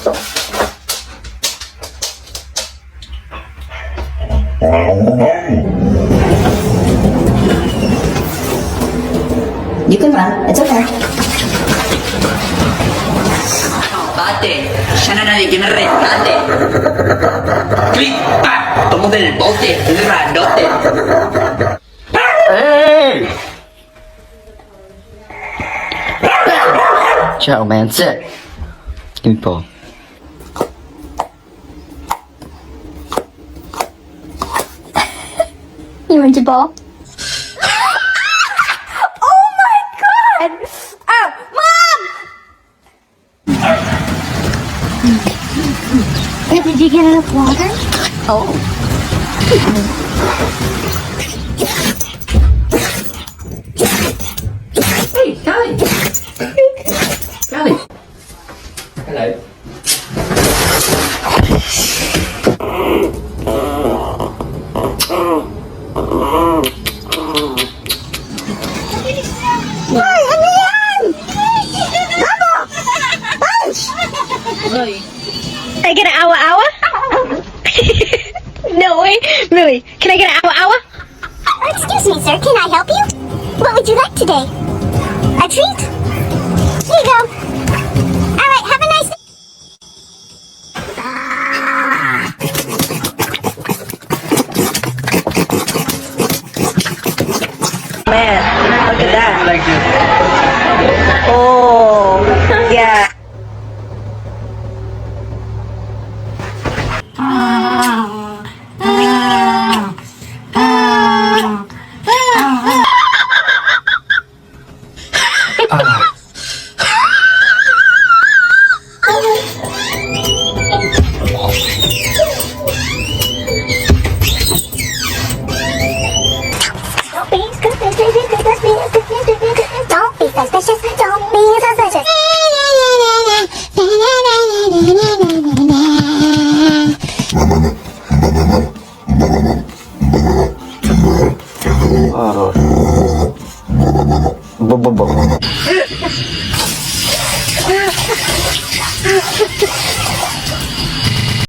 You can run. It's okay. Bate, siya na naligim na rin, bate. Click, pa! Tumugil, bote, lira, dote. Hey! Ciao, man. Sit. Give me ball. You want your ball? Oh my god! Oh, Mom! Did you get enough water? Oh. Hey, Callie! Callie! Hello. Ay, ano yan? Babo! Punch! Can I get an awa-awa? No way. Really? Can I get an awa-awa? Excuse me, sir. Can I help you? What would you like today? A treat? Here you go. All right. Have a nice day. Man, look at that. Like this. Oh, yeah. Don't be suspicious. Don't be suspicious. Bo.